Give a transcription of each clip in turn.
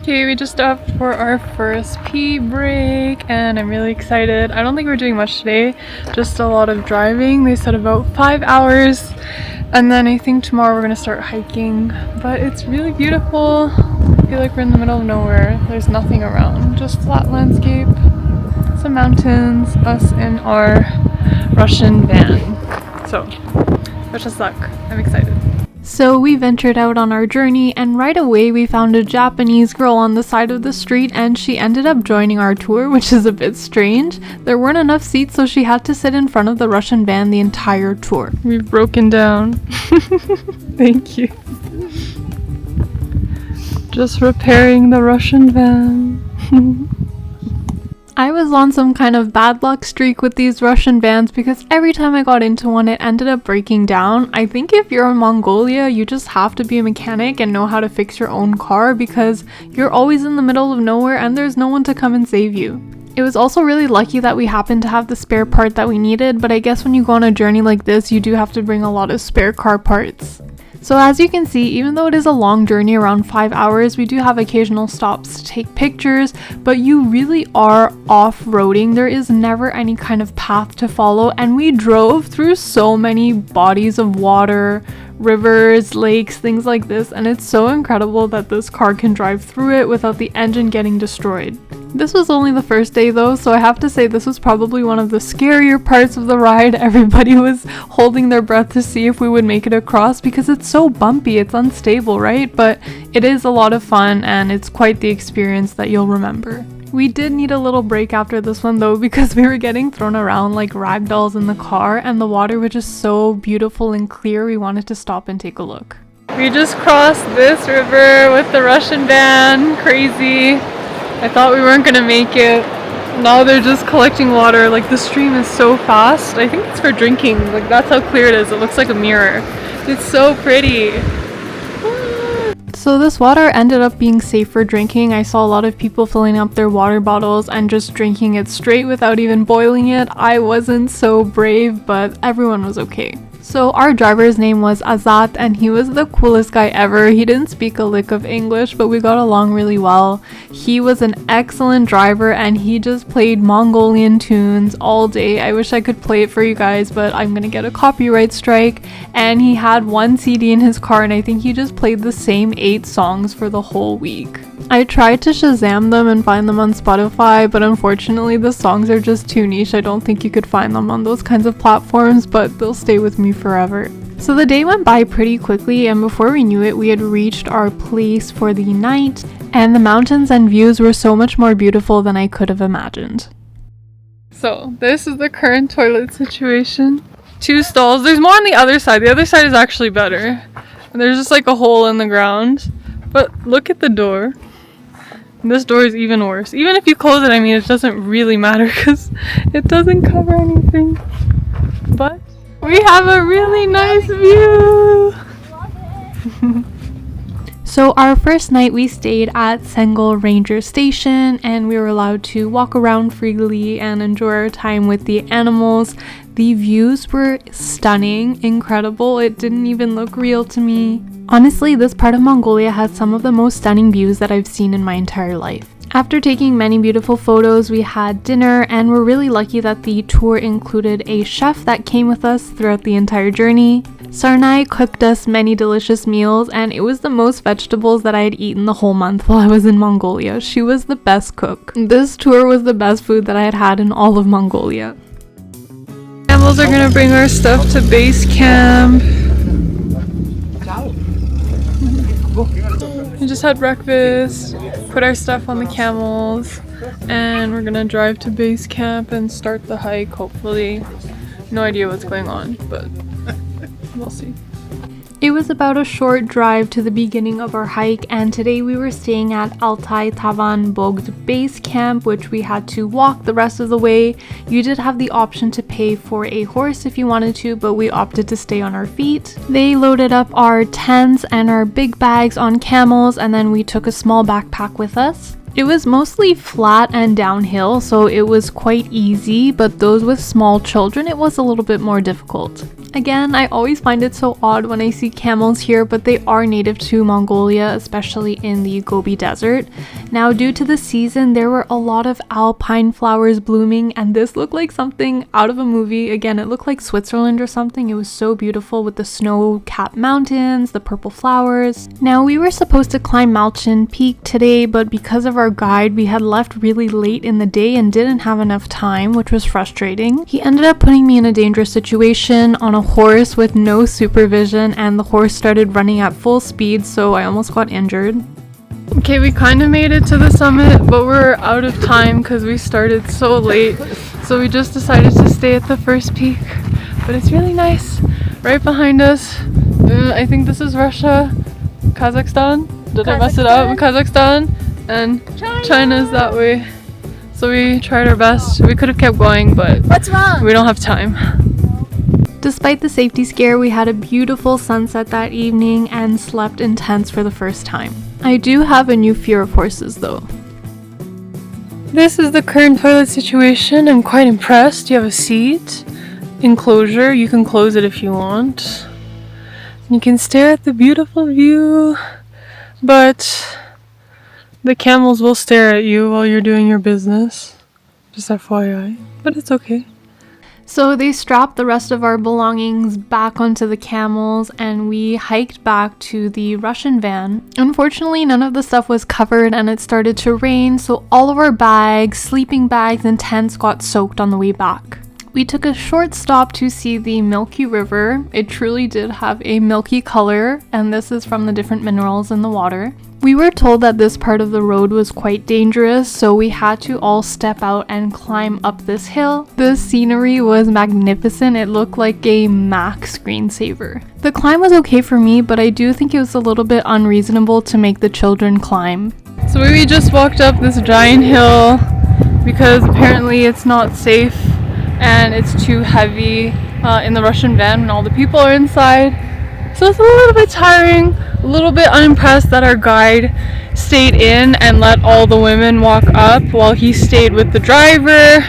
Okay, we just stopped for our first pee break and I'm really excited. I don't think we're doing much today, just a lot of driving. They said about 5 hours and then I think tomorrow we're gonna start hiking. But it's really beautiful. I feel like we're in the middle of nowhere. There's nothing around, just flat landscape, some mountains, us in our Russian van. So, wish us luck. I'm excited. So we ventured out on our journey and right away we found a Japanese girl on the side of the street and she ended up joining our tour, which is a bit strange. There weren't enough seats, so she had to sit in front of the Russian van the entire tour. We've broken down. Thank you. Just repairing the Russian van. I was on some kind of bad luck streak with these Russian vans because every time I got into one it ended up breaking down. I think if you're in Mongolia you just have to be a mechanic and know how to fix your own car because you're always in the middle of nowhere and there's no one to come and save you. It was also really lucky that we happened to have the spare part that we needed, but I guess when you go on a journey like this you do have to bring a lot of spare car parts. So as you can see, even though it is a long journey, around 5 hours, we do have occasional stops to take pictures, but you really are off-roading. There is never any kind of path to follow, and we drove through so many bodies of water, rivers, lakes, things like this, and it's so incredible that this car can drive through it without the engine getting destroyed. This was only the first day though, so I have to say this was probably one of the scarier parts of the ride. Everybody was holding their breath to see if we would make it across because it's so bumpy, it's unstable, right? But it is a lot of fun and it's quite the experience that you'll remember. We did need a little break after this one though because we were getting thrown around like rag dolls in the car and the water was just so beautiful and clear we wanted to stop and take a look. We just crossed this river with the Russian van. Crazy. I thought we weren't gonna make it. Now they're just collecting water. Like the stream is so fast. I think it's for drinking. Like that's how clear it is. It looks like a mirror. It's so pretty. So this water ended up being safe for drinking. I saw a lot of people filling up their water bottles and just drinking it straight without even boiling it. I wasn't so brave, but everyone was okay. So our driver's name was Azat and he was the coolest guy ever. He didn't speak a lick of English, but we got along really well. He was an excellent driver and he just played Mongolian tunes all day. I wish I could play it for you guys, but I'm gonna get a copyright strike. And he had one CD in his car and I think he just played the same 8 songs for the whole week. I tried to Shazam them and find them on Spotify, but unfortunately the songs are just too niche. I don't think you could find them on those kinds of platforms, but they'll stay with me forever. So the day went by pretty quickly and before we knew it, we had reached our place for the night and the mountains and views were so much more beautiful than I could have imagined. So this is the current toilet situation. 2 stalls. There's more on the other side. The other side is actually better. And there's just like a hole in the ground. But look at the door. This door is even worse. Even if you close it, I mean, it doesn't really matter because it doesn't cover anything. But we have a really nice view. So our first night we stayed at Sengol Ranger Station and we were allowed to walk around freely and enjoy our time with the animals. The views were stunning, incredible. It didn't even look real to me. Honestly, this part of Mongolia has some of the most stunning views that I've seen in my entire life. After taking many beautiful photos, we had dinner and we're really lucky that the tour included a chef that came with us throughout the entire journey. Sarnai cooked us many delicious meals and it was the most vegetables that I had eaten the whole month while I was in Mongolia. She was the best cook. This tour was the best food that I had had in all of Mongolia. Camels are gonna bring our stuff to base camp. We just had breakfast, put our stuff on the camels, and we're gonna drive to base camp and start the hike, hopefully. No idea what's going on, but we'll see. It was about a short drive to the beginning of our hike, and today we were staying at Altai Tavan Bogd base camp, which we had to walk the rest of the way. You did have the option to pay for a horse if you wanted to, but we opted to stay on our feet. They loaded up our tents and our big bags on camels, and then we took a small backpack with us. It was mostly flat and downhill, so it was quite easy, but those with small children, it was a little bit more difficult. Again, I always find it so odd when I see camels here, but they are native to Mongolia, especially in the Gobi Desert. Now, due to the season, there were a lot of alpine flowers blooming, and this looked like something out of a movie. Again, it looked like Switzerland or something. It was so beautiful with the snow-capped mountains, the purple flowers. Now, we were supposed to climb Malchin Peak today, but because of our guide, we had left really late in the day and didn't have enough time, which was frustrating. He ended up putting me in a dangerous situation on a horse with no supervision, and the horse started running at full speed, so I almost got injured. Okay, we kind of made it to the summit, but we're out of time because we started so late, so we just decided to stay at the first peak. But it's really nice. Right behind us, I think this is Russia, Kazakhstan? Did I mess it up? Kazakhstan, and China's that way. So we tried our best. We could have kept going, but what's wrong? We don't have time. Despite the safety scare, we had a beautiful sunset that evening and slept in tents for the first time. I do have a new fear of horses though. This is the current toilet situation. I'm quite impressed. You have a seat, enclosure, you can close it if you want. You can stare at the beautiful view, but the camels will stare at you while you're doing your business. Just FYI, but it's okay. So they strapped the rest of our belongings back onto the camels and we hiked back to the Russian van. Unfortunately, none of the stuff was covered and it started to rain, so all of our bags, sleeping bags, and tents got soaked on the way back. We took a short stop to see the Milky River. It truly did have a milky color, and this is from the different minerals in the water. We were told that this part of the road was quite dangerous, so we had to all step out and climb up this hill. The scenery was magnificent. It looked like a Mac screensaver. The climb was okay for me, but I do think it was a little bit unreasonable to make the children climb. So we just walked up this giant hill because apparently it's not safe and it's too heavy in the Russian van when all the people are inside. So it's a little bit tiring, a little bit unimpressed that our guide stayed in and let all the women walk up while he stayed with the driver,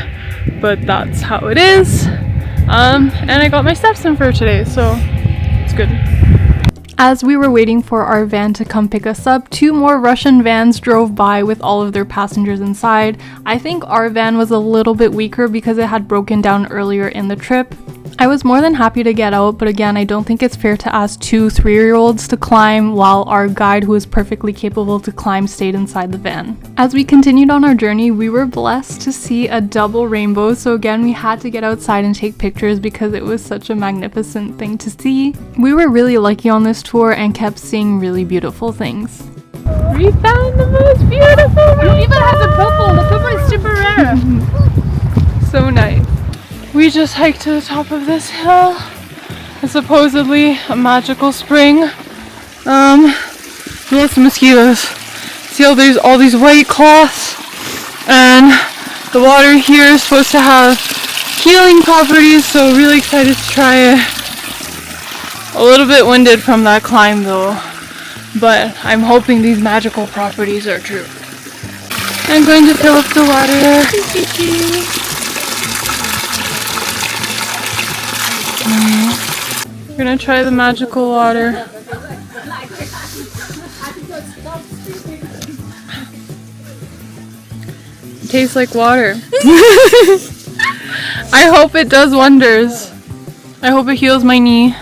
but that's how it is. And I got my steps in for today, so it's good. As we were waiting for our van to come pick us up, 2 more Russian vans drove by with all of their passengers inside. I think our van was a little bit weaker because it had broken down earlier in the trip. I was more than happy to get out, but again, I don't think it's fair to ask 2 3-year-olds to climb while our guide, who is perfectly capable to climb, stayed inside the van. As we continued on our journey, we were blessed to see a double rainbow, so again, we had to get outside and take pictures because it was such a magnificent thing to see. We were really lucky on this tour and kept seeing really beautiful things. We found the most beautiful rainbow! It even has a purple. The purple is super rare. So nice. We just hiked to the top of this hill. It's supposedly a magical spring. Lots of mosquitoes. See how there's all these white cloths, and the water here is supposed to have healing properties, so really excited to try it. A little bit winded from that climb though, but I'm hoping these magical properties are true. I'm going to fill up the water. We're gonna try the magical water. It tastes like water. I hope it does wonders. I hope it heals my knee.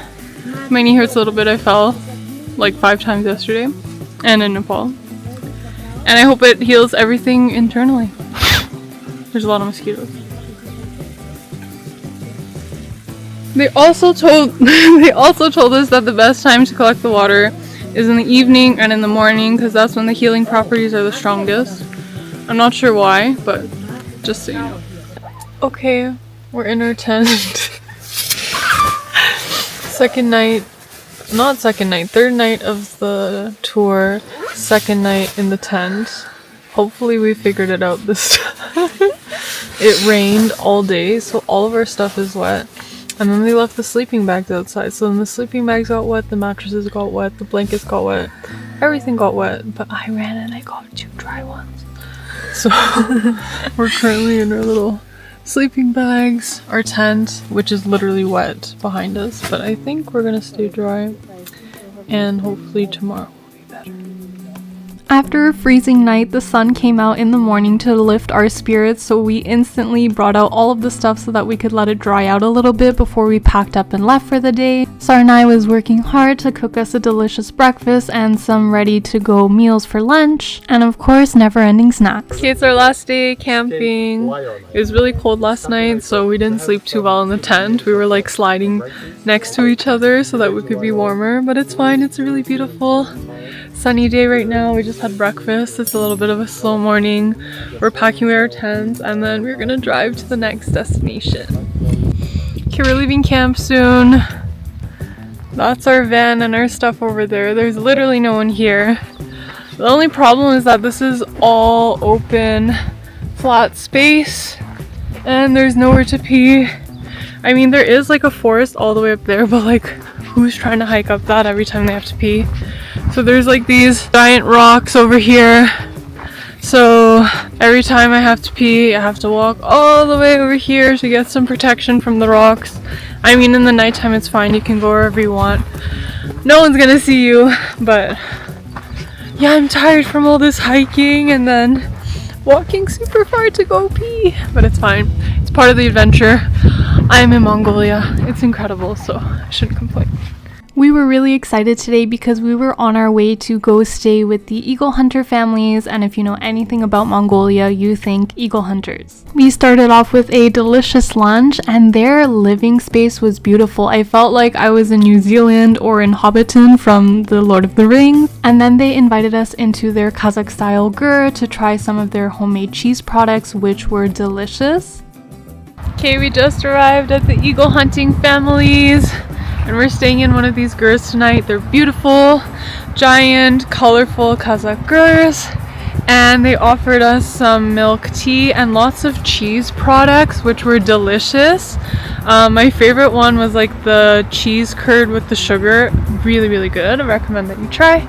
My knee hurts a little bit. I fell like 5 times yesterday and in Nepal. And I hope it heals everything internally. There's a lot of mosquitoes. They also told us that the best time to collect the water is in the evening and in the morning because that's when the healing properties are the strongest. I'm not sure why, but just so you know. Okay, we're in our tent. Third night of the tour, second night in the tent. Hopefully we figured it out this time. It rained all day, so all of our stuff is wet. And then they left the sleeping bags outside, so then the sleeping bags got wet, the mattresses got wet, the blankets got wet, everything got wet. But I ran and I got 2 dry ones. So we're currently in our little sleeping bags, our tent, which is literally wet behind us, but I think we're gonna stay dry and hopefully tomorrow will be better. After a freezing night, the sun came out in the morning to lift our spirits, so we instantly brought out all of the stuff so that we could let it dry out a little bit before we packed up and left for the day. Sarnai was working hard to cook us a delicious breakfast and some ready-to-go meals for lunch, and of course, never-ending snacks. Okay, it's our last day camping. It was really cold last night, so we didn't sleep too well in the tent. We were like sliding next to each other so that we could be warmer, but it's fine. It's really beautiful. Sunny day right now. We just had breakfast. It's a little bit of a slow morning. We're packing away our tents and then we're gonna drive to the next destination. Okay, we're leaving camp soon. That's our van and our stuff over there. There's literally no one here. The only problem is that this is all open, flat space and there's nowhere to pee. I mean, there is like a forest all the way up there, but like who's trying to hike up that every time they have to pee? So there's like these giant rocks over here. So every time I have to pee, I have to walk all the way over here to get some protection from the rocks. I mean, in the nighttime it's fine, you can go wherever you want. No one's gonna see you, but yeah, I'm tired from all this hiking and then walking super far to go pee. But it's fine, it's part of the adventure. I'm in Mongolia, it's incredible, so I shouldn't complain. We were really excited today because we were on our way to go stay with the eagle hunter families, and if you know anything about Mongolia, you think eagle hunters. We started off with a delicious lunch and their living space was beautiful. I felt like I was in New Zealand or in Hobbiton from the Lord of the Rings. And then they invited us into their Kazakh style gers to try some of their homemade cheese products, which were delicious. Okay, we just arrived at the eagle hunting families. And we're staying in one of these gers tonight. They're beautiful, giant, colorful Kazakh gers. And they offered us some milk tea and lots of cheese products, which were delicious. My favorite one was like the cheese curd with the sugar. Really, really good. I recommend that you try.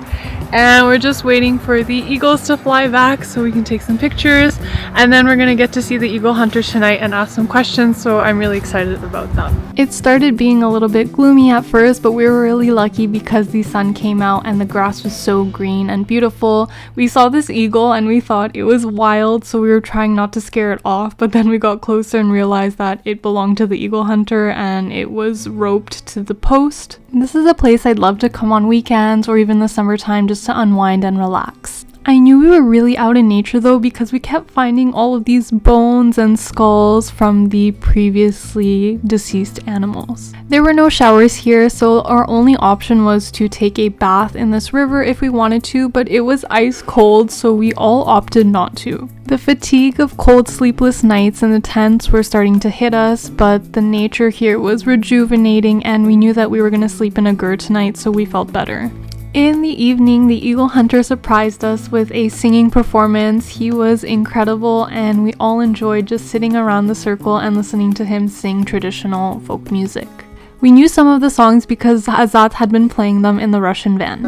And we're just waiting for the eagles to fly back so we can take some pictures. And then we're gonna get to see the eagle hunters tonight and ask some questions, so I'm really excited about that. It started being a little bit gloomy at first, but we were really lucky because the sun came out and the grass was so green and beautiful. We saw this eagle and we thought it was wild, so we were trying not to scare it off, but then we got closer and realized that it belonged to the eagle hunter and it was roped to the post. This is a place I'd love to come on weekends or even the summertime just to unwind and relax. I knew we were really out in nature though because we kept finding all of these bones and skulls from the previously deceased animals. There were no showers here, so our only option was to take a bath in this river if we wanted to, but it was ice cold, so we all opted not to. The fatigue of cold, sleepless nights in the tents were starting to hit us, but the nature here was rejuvenating and we knew that we were going to sleep in a gers tonight, so we felt better. In the evening, the eagle hunter surprised us with a singing performance. He was incredible and we all enjoyed just sitting around the circle and listening to him sing traditional folk music. We knew some of the songs because Azat had been playing them in the Russian van.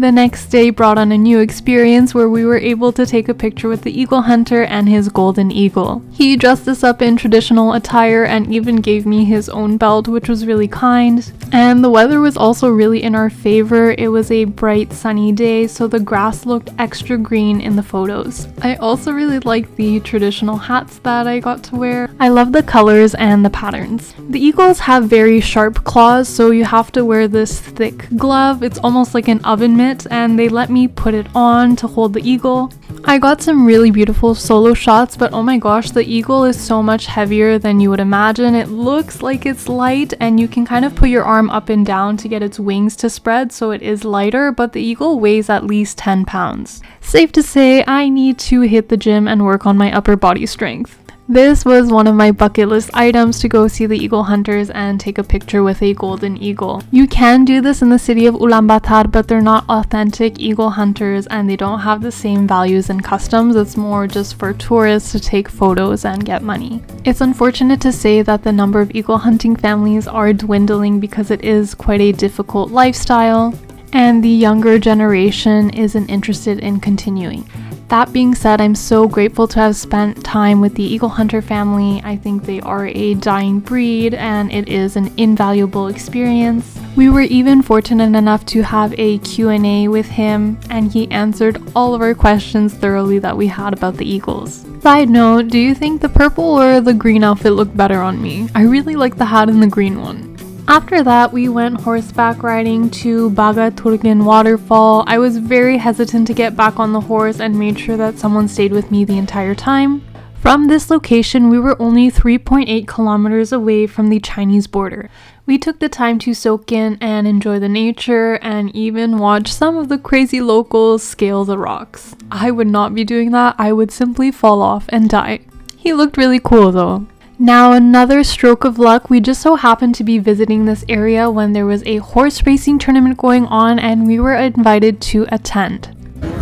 The next day brought on a new experience where we were able to take a picture with the eagle hunter and his golden eagle. He dressed us up in traditional attire and even gave me his own belt, which was really kind. And the weather was also really in our favor. It was a bright sunny day, so the grass looked extra green in the photos. I also really liked the traditional hats that I got to wear. I love the colors and the patterns. The eagles have very sharp claws, so you have to wear this thick glove. It's almost like an oven mitt, and they let me put it on to hold the eagle. I got some really beautiful solo shots, but oh my gosh, the eagle is so much heavier than you would imagine. It looks like it's light and you can kind of put your arm up and down to get its wings to spread, so it is lighter, but the eagle weighs at least 10 pounds. Safe to say, I need to hit the gym and work on my upper body strength. This was one of my bucket list items, to go see the eagle hunters and take a picture with a golden eagle. You can do this in the city of Ulaanbaatar, but they're not authentic eagle hunters and they don't have the same values and customs. It's more just for tourists to take photos and get money. It's unfortunate to say that the number of eagle hunting families are dwindling because it is quite a difficult lifestyle and the younger generation isn't interested in continuing. That being said, I'm so grateful to have spent time with the eagle hunter family. I think they are a dying breed and it is an invaluable experience. We were even fortunate enough to have a Q&A with him and he answered all of our questions thoroughly that we had about the eagles. Side note, do you think the purple or the green outfit looked better on me? I really like the hat and the green one. After that, we went horseback riding to Baga Turgen waterfall. I was very hesitant to get back on the horse and made sure that someone stayed with me the entire time. From this location, we were only 3.8 kilometers away from the Chinese border. We took the time to soak in and enjoy the nature and even watch some of the crazy locals scale the rocks. I would not be doing that. I would simply fall off and die. He looked really cool though. Now, another stroke of luck, we just so happened to be visiting this area when there was a horse racing tournament going on and we were invited to attend.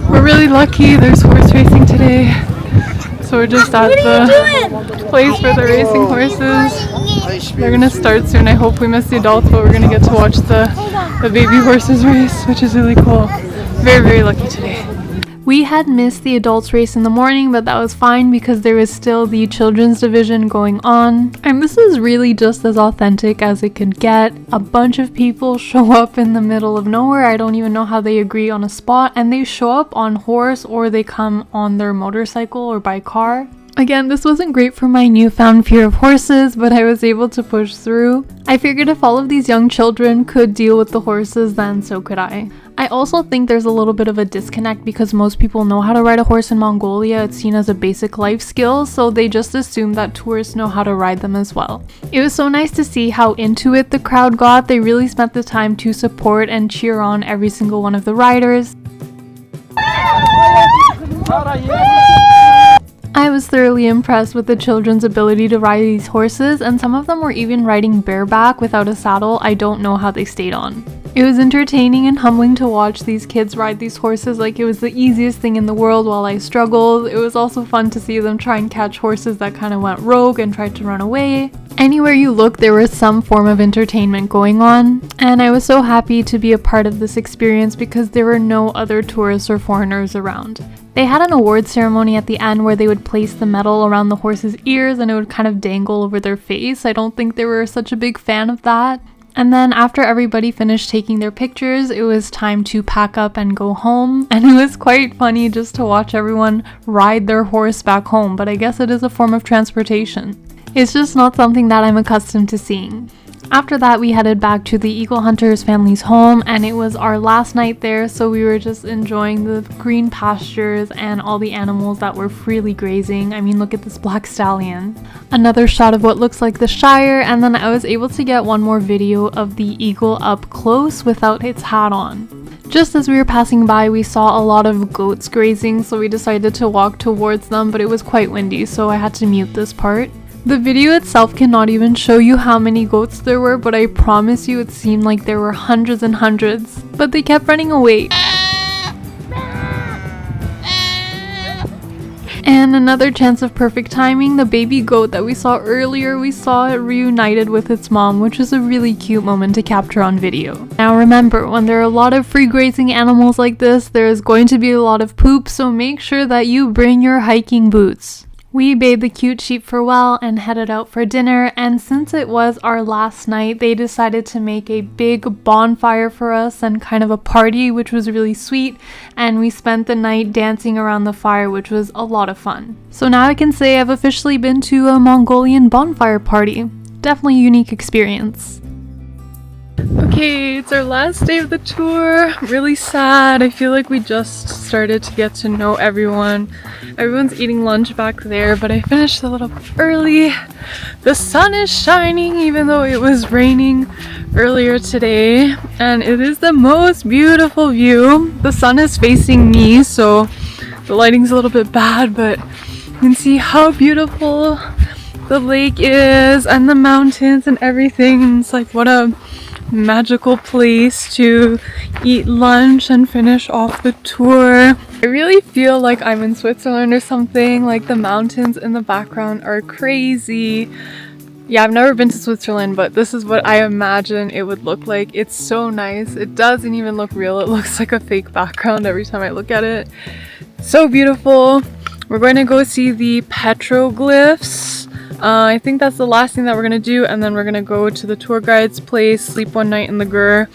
We're really lucky, there's horse racing today. So we're just at the place for the racing horses. They're gonna start soon. I hope we miss the adults, but we're gonna get to watch the baby horses race, which is really cool. Very, very lucky today. We had missed the adults race in the morning, but that was fine because there was still the children's division going on. And this is really just as authentic as it could get. A bunch of people show up in the middle of nowhere. I don't even know how they agree on a spot, and they show up on horse or they come on their motorcycle or by car. Again, this wasn't great for my newfound fear of horses, but I was able to push through. I figured if all of these young children could deal with the horses, then so could I. I also think there's a little bit of a disconnect because most people know how to ride a horse in Mongolia. It's seen as a basic life skill, so they just assume that tourists know how to ride them as well. It was so nice to see how into it the crowd got. They really spent the time to support and cheer on every single one of the riders. I was thoroughly impressed with the children's ability to ride these horses, and some of them were even riding bareback without a saddle. I don't know how they stayed on. It was entertaining and humbling to watch these kids ride these horses like it was the easiest thing in the world while I struggled. It was also fun to see them try and catch horses that kind of went rogue and tried to run away. Anywhere you looked, there was some form of entertainment going on, and I was so happy to be a part of this experience because there were no other tourists or foreigners around. They had an award ceremony at the end where they would place the medal around the horse's ears and it would kind of dangle over their face. I don't think they were such a big fan of that. And then after everybody finished taking their pictures, it was time to pack up and go home. And it was quite funny just to watch everyone ride their horse back home, but I guess it is a form of transportation. It's just not something that I'm accustomed to seeing. After that, we headed back to the eagle hunters family's home, and it was our last night there, so we were just enjoying the green pastures and all the animals that were freely grazing. I mean, look at this black stallion. Another shot of what looks like the Shire, and then I was able to get one more video of the eagle up close without its hat on. Just as we were passing by, we saw a lot of goats grazing, so we decided to walk towards them, but it was quite windy, so I had to mute this part. The video itself cannot even show you how many goats there were, but I promise you it seemed like there were hundreds and hundreds, but they kept running away. And another chance of perfect timing, the baby goat that we saw earlier, we saw it reunited with its mom, which was a really cute moment to capture on video. Now remember, when there are a lot of free grazing animals like this, there is going to be a lot of poop, so make sure that you bring your hiking boots. We bade the cute sheep farewell and headed out for dinner, and since it was our last night, they decided to make a big bonfire for us and kind of a party, which was really sweet, and we spent the night dancing around the fire, which was a lot of fun. So now I can say I've officially been to a Mongolian bonfire party. Definitely a unique experience. Okay, it's our last day of the tour. Really sad. I feel like we just started to get to know everyone. Everyone's eating lunch back there, but I finished a little bit early. The sun is shining even though it was raining earlier today, and it is the most beautiful view. The sun is facing me, so the lighting's a little bit bad, but you can see how beautiful the lake is and the mountains and everything. It's like what a magical place to eat lunch and finish off the tour. I really feel like I'm in Switzerland or something. Like the mountains in the background are crazy. Yeah, I've never been to Switzerland, but this is what I imagine it would look like. It's so nice. It doesn't even look real. It looks like a fake background every time I look at it. So beautiful. We're going to go see the petroglyphs. I think that's the last thing that we're going to do, and then we're going to go to the tour guide's place, sleep one night in the Gur.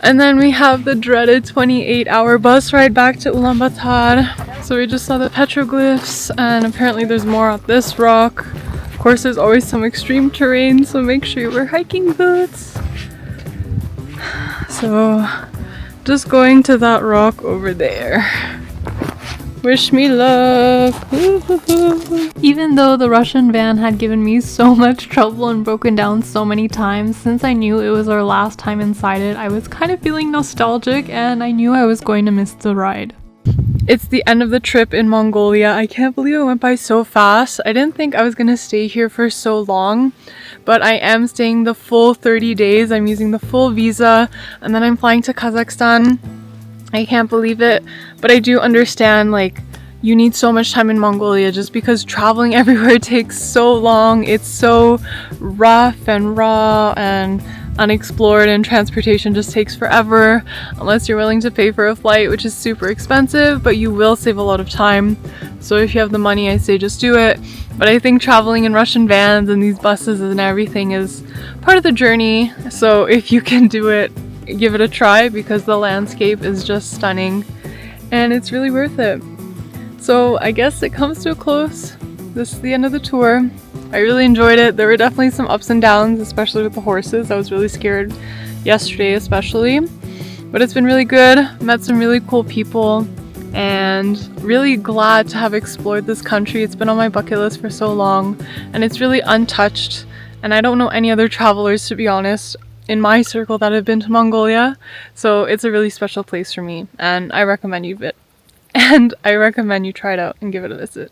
And then we have the dreaded 28-hour bus ride back to Ulaanbaatar. So we just saw the petroglyphs, and apparently there's more at this rock. Of course, there's always some extreme terrain, so make sure you wear hiking boots. So, just going to that rock over there. Wish me luck. Even though the Russian van had given me so much trouble and broken down so many times, since I knew it was our last time inside it, I was kind of feeling nostalgic and I knew I was going to miss the ride. It's the end of the trip in Mongolia. I can't believe it went by so fast. I didn't think I was gonna stay here for so long, but I am staying the full 30 days. I'm using the full visa, and then I'm flying to Kazakhstan. I can't believe it, but I do understand, like, you need so much time in Mongolia just because traveling everywhere takes so long. It's so rough and raw and unexplored, and transportation just takes forever unless you're willing to pay for a flight, which is super expensive, but you will save a lot of time. So if you have the money, I say just do it. But I think traveling in Russian vans and these buses and everything is part of the journey. So if you can do it, give it a try, because the landscape is just stunning and it's really worth it. So I guess it comes to a close. This is the end of the tour. I really enjoyed it. There were definitely some ups and downs, especially with the horses. I was really scared yesterday especially, but it's been really good. Met some really cool people and really glad to have explored this country. It's been on my bucket list for so long and it's really untouched, and I don't know any other travelers, to be honest, in my circle that have been to Mongolia, so it's a really special place for me, and I recommend you try it out and give it a visit.